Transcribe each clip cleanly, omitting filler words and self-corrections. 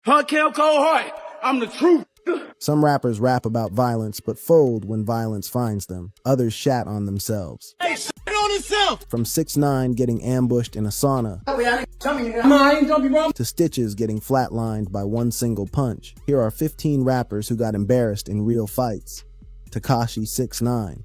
Hardcore cold heart. I'm the truth. Some rappers rap about violence, but fold when violence finds them. Others shat on themselves. Hey, shit on himself. From 6ix9ine getting ambushed in a sauna, to Stitches getting flatlined by one single punch, here are 15 rappers who got embarrassed in real fights. Tekashi 6ix9ine.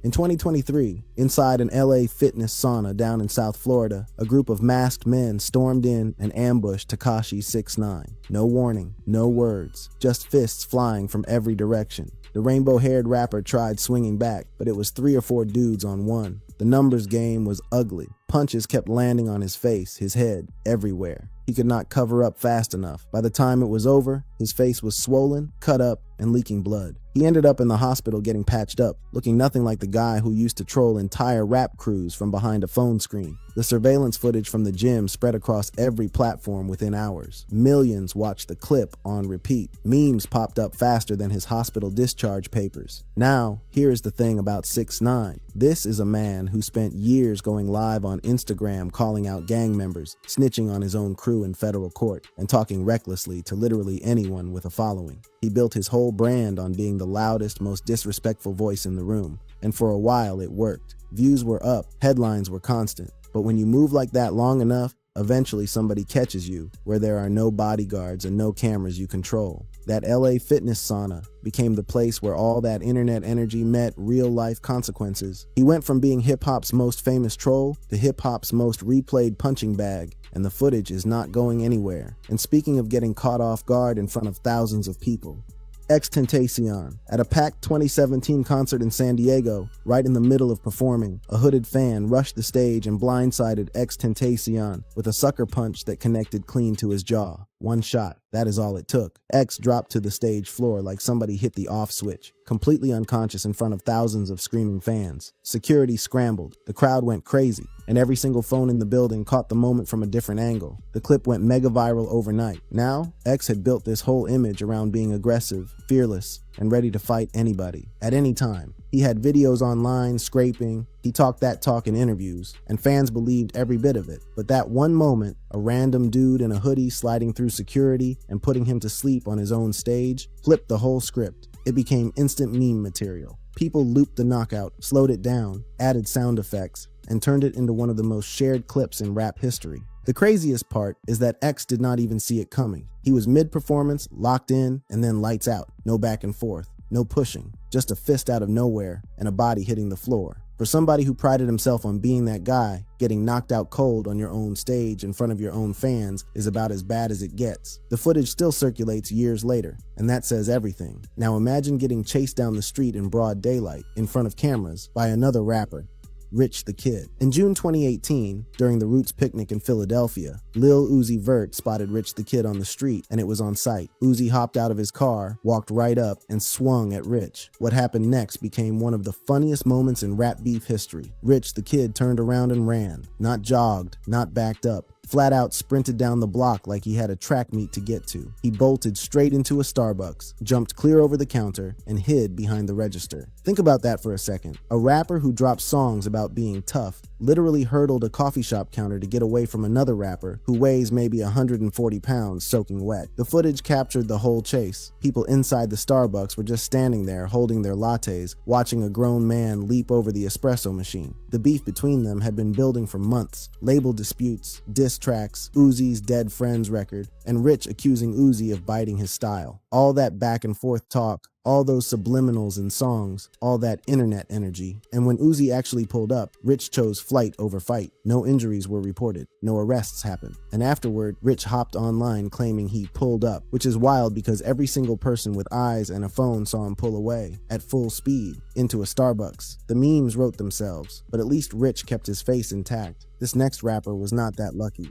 In 2023, inside an LA fitness sauna down in South Florida, a group of masked men stormed in and ambushed Tekashi 6ix9ine. No warning, no words, just fists flying from every direction. The rainbow-haired rapper tried swinging back, but it was 3 or 4 dudes on one. The numbers game was ugly. Punches kept landing on his face, his head, everywhere. He could not cover up fast enough. By the time it was over, his face was swollen, cut up, and leaking blood. He ended up in the hospital getting patched up, looking nothing like the guy who used to troll entire rap crews from behind a phone screen. The surveillance footage from the gym spread across every platform within hours. Millions watched the clip on repeat. Memes popped up faster than his hospital discharge papers. Now, here's the thing about 6ix9ine. This is a man who spent years going live on Instagram calling out gang members, snitching on his own crew in federal court, and talking recklessly to literally anyone with a following. He built his whole brand on being the loudest, most disrespectful voice in the room, and for a while it worked. Views were up, headlines were constant, but when you move like that long enough, eventually somebody catches you where there are no bodyguards and no cameras you control. That LA fitness sauna became the place where all that internet energy met real-life consequences. He went from being hip-hop's most famous troll to hip-hop's most replayed punching bag, and the footage is not going anywhere. And speaking of getting caught off guard in front of thousands of people, XXXTentacion. At a packed 2017 concert in San Diego, right in the middle of performing, a hooded fan rushed the stage and blindsided XXXTentacion with a sucker punch that connected clean to his jaw. One shot. That is all it took. X dropped to the stage floor like somebody hit the off switch, completely unconscious in front of thousands of screaming fans. Security scrambled. The crowd went crazy, and every single phone in the building caught the moment from a different angle. The clip went mega viral overnight. Now, X had built this whole image around being aggressive, fearless, and ready to fight anybody, at any time. He had videos online scraping, he talked that talk in interviews, and fans believed every bit of it. But that one moment, a random dude in a hoodie sliding through security and putting him to sleep on his own stage, flipped the whole script. It became instant meme material. People looped the knockout, slowed it down, added sound effects, and turned it into one of the most shared clips in rap history. The craziest part is that X did not even see it coming. He was mid-performance, locked in, and then lights out. No back and forth, no pushing, just a fist out of nowhere and a body hitting the floor. For somebody who prided himself on being that guy, getting knocked out cold on your own stage in front of your own fans is about as bad as it gets. The footage still circulates years later, and that says everything. Now imagine getting chased down the street in broad daylight, in front of cameras, by another rapper, Rich the Kid. In June 2018, during the Roots picnic in Philadelphia, Lil Uzi Vert spotted Rich the Kid on the street, and it was on sight. Uzi hopped out of his car, walked right up, and swung at Rich. What happened next became one of the funniest moments in rap beef history. Rich the Kid turned around and ran. Not jogged, not backed up. Flat out sprinted down the block like he had a track meet to get to. He bolted straight into a Starbucks, jumped clear over the counter, and hid behind the register. Think about that for a second. A rapper who drops songs about being tough literally hurdled a coffee shop counter to get away from another rapper who weighs maybe 140 pounds soaking wet. The footage captured the whole chase. People inside the Starbucks were just standing there holding their lattes, watching a grown man leap over the espresso machine. The beef between them had been building for months. Label disputes, diss tracks, Uzi's Dead Friends record, and Rich accusing Uzi of biting his style. All that back and forth talk, all those subliminals in songs, all that internet energy. And when Uzi actually pulled up, Rich chose flight over fight. No injuries were reported. No arrests happened. And afterward, Rich hopped online claiming he pulled up, which is wild because every single person with eyes and a phone saw him pull away, at full speed, into a Starbucks. The memes wrote themselves, but at least Rich kept his face intact. This next rapper was not that lucky.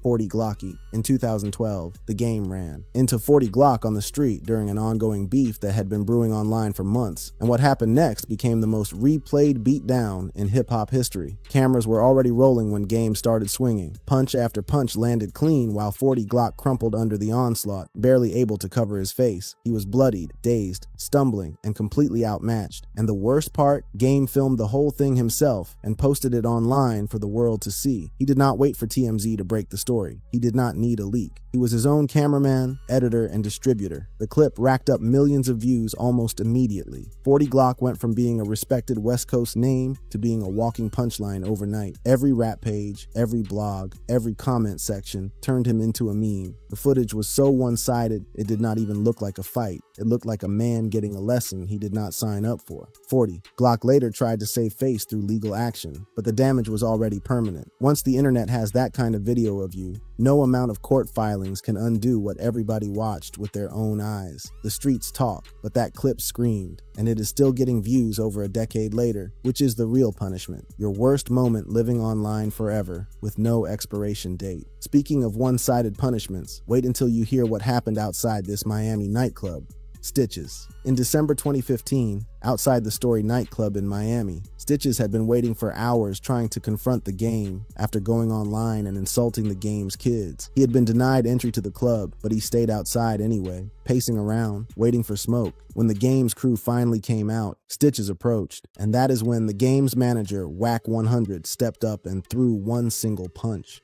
40 Glocky. In 2012, the game ran into 40 Glock on the street during an ongoing beef that had been brewing online for months, and what happened next became the most replayed beatdown in hip-hop history. Cameras were already rolling when Game started swinging. Punch after punch landed clean while 40 Glock crumpled under the onslaught, barely able to cover his face. He was bloodied, dazed, stumbling, and completely outmatched. And the worst part, Game filmed the whole thing himself and posted it online for the world to see. He did not wait for TMZ to break the story. story. He did not need a leak. He was his own cameraman, editor, and distributor. The clip racked up millions of views almost immediately. 40 Glock went from being a respected West Coast name to being a walking punchline overnight. Every rap page, every blog, every comment section turned him into a meme. The footage was so one-sided, it did not even look like a fight. It looked like a man getting a lesson he did not sign up for. 40 Glock later tried to save face through legal action, but the damage was already permanent. Once the internet has that kind of video of you, no amount of court filings can undo what everybody watched with their own eyes. The streets talk, but that clip screamed, and it is still getting views over a decade later, which is the real punishment. Your worst moment living online forever, with no expiration date. Speaking of one-sided punishments, wait until you hear what happened outside this Miami nightclub. Stitches. In December 2015, outside the Story nightclub in Miami, Stitches had been waiting for hours trying to confront the game after going online and insulting the game's kids. He had been denied entry to the club, but he stayed outside anyway, pacing around, waiting for smoke. When the game's crew finally came out, Stitches approached, and that is when the game's manager, Whack 100, stepped up and threw one single punch.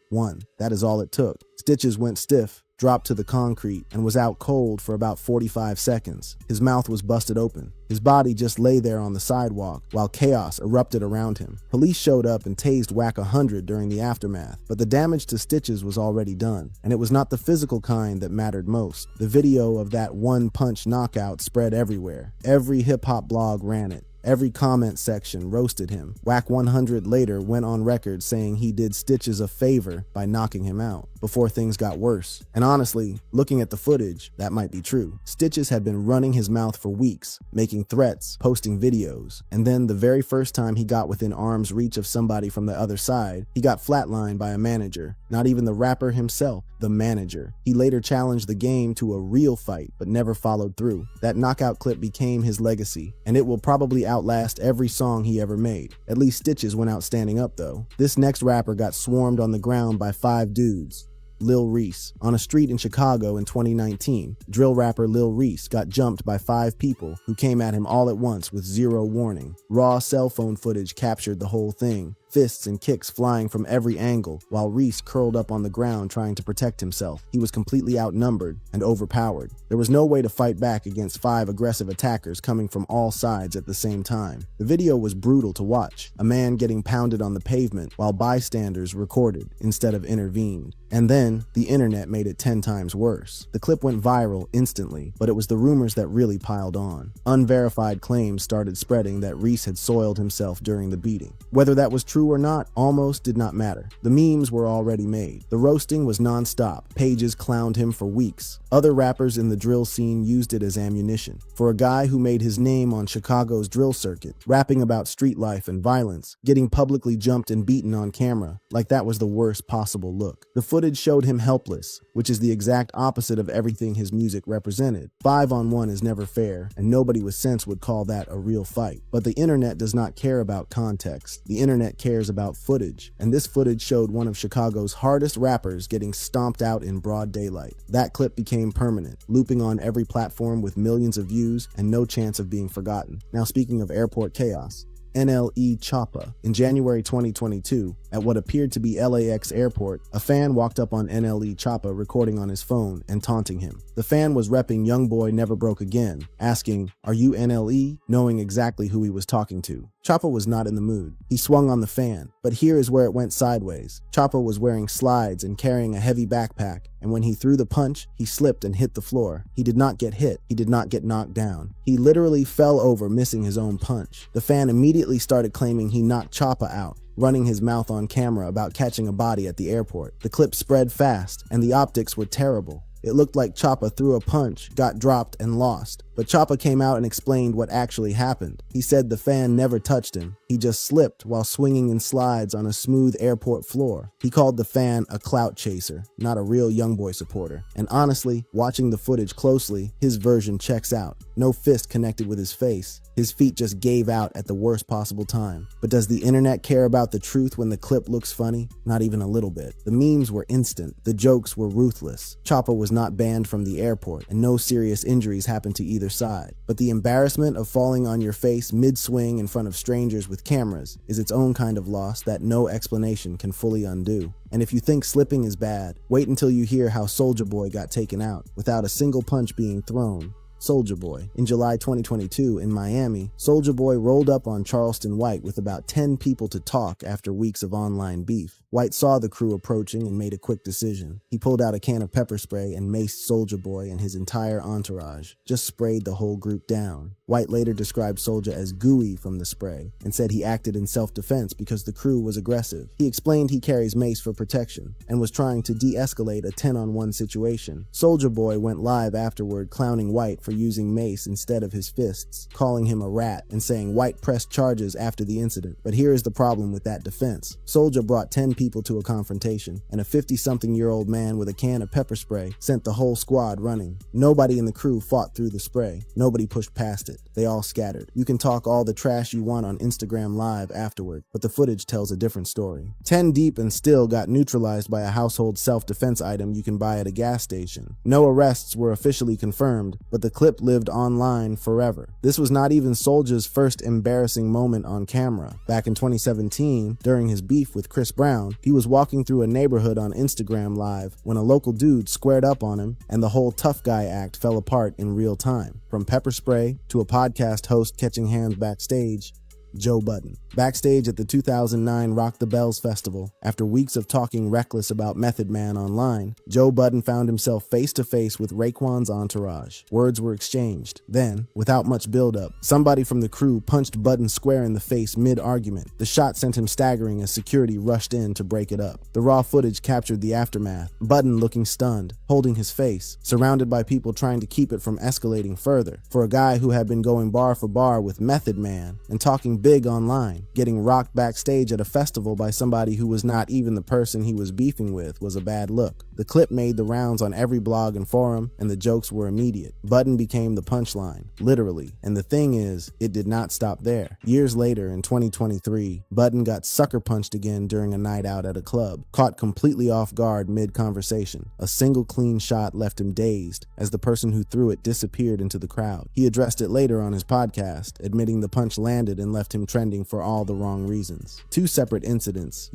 That is all it took. Stitches went stiff, dropped to the concrete, and was out cold for about 45 seconds. His mouth was busted open. His body just lay there on the sidewalk while chaos erupted around him. Police showed up and tased Whack 100 during the aftermath, but the damage to Stitches was already done, and it was not the physical kind that mattered most. The video of that one-punch knockout spread everywhere. Every hip-hop blog ran it. Every comment section roasted him. Whack 100 later went on record saying he did Stitches a favor by knocking him out before things got worse. And honestly, looking at the footage, that might be true. Stitches had been running his mouth for weeks, making threats, posting videos, and then the very first time he got within arm's reach of somebody from the other side, he got flatlined by a manager. Not even the rapper himself, the manager. He later challenged the game to a real fight, but never followed through. That knockout clip became his legacy, and it will probably outlast every song he ever made. At least Stitches went out standing up though. This next rapper got swarmed on the ground by 5 dudes. Lil Reese. On a street in Chicago in 2019, drill rapper Lil Reese got jumped by 5 people who came at him all at once with zero warning. Raw cell phone footage captured the whole thing. Fists and kicks flying from every angle, while Reese curled up on the ground trying to protect himself. He was completely outnumbered and overpowered. There was no way to fight back against 5 aggressive attackers coming from all sides at the same time. The video was brutal to watch, a man getting pounded on the pavement while bystanders recorded instead of intervened. And then, the internet made it 10 times worse. The clip went viral instantly, but it was the rumors that really piled on. Unverified claims started spreading that Reese had soiled himself during the beating. Whether that was true or not almost did not matter. The memes were already made. The roasting was non-stop. Pages clowned him for weeks. Other rappers in the drill scene used it as ammunition. For a guy who made his name on Chicago's drill circuit, rapping about street life and violence, getting publicly jumped and beaten on camera, like that was the worst possible look. The footage showed him helpless, which is the exact opposite of everything his music represented. 5-on-1 is never fair, and nobody with sense would call that a real fight. But the internet does not care about context. The internet cares about footage, and this footage showed one of Chicago's hardest rappers getting stomped out in broad daylight. That clip became permanent, looping on every platform with millions of views and no chance of being forgotten. Now speaking of airport chaos, NLE Choppa. In January 2022, at what appeared to be LAX airport, a fan walked up on NLE Choppa recording on his phone and taunting him. The fan was repping Youngboy Never Broke Again, asking, "Are you NLE?" knowing exactly who he was talking to. Choppa was not in the mood. He swung on the fan, but here is where it went sideways. Choppa was wearing slides and carrying a heavy backpack, and when he threw the punch, he slipped and hit the floor. He did not get hit. He did not get knocked down. He literally fell over, missing his own punch. The fan immediately started claiming he knocked Choppa out, running his mouth on camera about catching a body at the airport. The clip spread fast, and the optics were terrible. It looked like Choppa threw a punch, got dropped, and lost. But Choppa came out and explained what actually happened. He said the fan never touched him. He just slipped while swinging in slides on a smooth airport floor. He called the fan a clout chaser, not a real Youngboy supporter. And honestly, watching the footage closely, his version checks out. No fist connected with his face. His feet just gave out at the worst possible time. But does the internet care about the truth when the clip looks funny? Not even a little bit. The memes were instant. The jokes were ruthless. Choppa was not banned from the airport, and no serious injuries happened to either either side. But the embarrassment of falling on your face mid-swing in front of strangers with cameras is its own kind of loss that no explanation can fully undo. And if you think slipping is bad, wait until you hear how Soulja Boy got taken out without a single punch being thrown. Soulja Boy. In July 2022, in Miami, Soulja Boy rolled up on Charleston White with about 10 people to talk after weeks of online beef. White saw the crew approaching and made a quick decision. He pulled out a can of pepper spray and maced Soulja Boy and his entire entourage, just sprayed the whole group down. White later described Soulja as gooey from the spray and said he acted in self-defense because the crew was aggressive. He explained he carries mace for protection and was trying to de-escalate a 10-on-1 situation. Soulja Boy went live afterward clowning White for using mace instead of his fists, calling him a rat and saying White pressed charges after the incident. But here is the problem with that defense. Soulja brought 10 people to a confrontation, and a 50-something-year-old man with a can of pepper spray sent the whole squad running. Nobody in the crew fought through the spray. Nobody pushed past it. They all scattered. You can talk all the trash you want on Instagram Live afterward, but the footage tells a different story. 10 deep and still got neutralized by a household self-defense item you can buy at a gas station. No arrests were officially confirmed, but the clip lived online forever. This was not even Soulja's first embarrassing moment on camera. Back in 2017, during his beef with Chris Brown, he was walking through a neighborhood on Instagram Live when a local dude squared up on him and the whole tough guy act fell apart in real time. From pepper spray to a podcast host catching hands backstage, Joe Budden. Backstage at the 2009 Rock the Bells Festival, after weeks of talking reckless about Method Man online, Joe Budden found himself face-to-face with Raekwon's entourage. Words were exchanged. Then, without much build-up, somebody from the crew punched Budden square in the face mid-argument. The shot sent him staggering as security rushed in to break it up. The raw footage captured the aftermath. Budden looking stunned, holding his face, surrounded by people trying to keep it from escalating further. For a guy who had been going bar for bar with Method Man and talking big online, getting rocked backstage at a festival by somebody who was not even the person he was beefing with was a bad look. The clip made the rounds on every blog and forum, and the jokes were immediate. Budden became the punchline, literally. And the thing is, it did not stop there. Years later, in 2023, Budden got sucker punched again during a night out at a club, caught completely off guard mid-conversation. A single clean shot left him dazed as the person who threw it disappeared into the crowd. He addressed it later on his podcast, admitting the punch landed and left him trending for all the wrong reasons. Two separate incidents.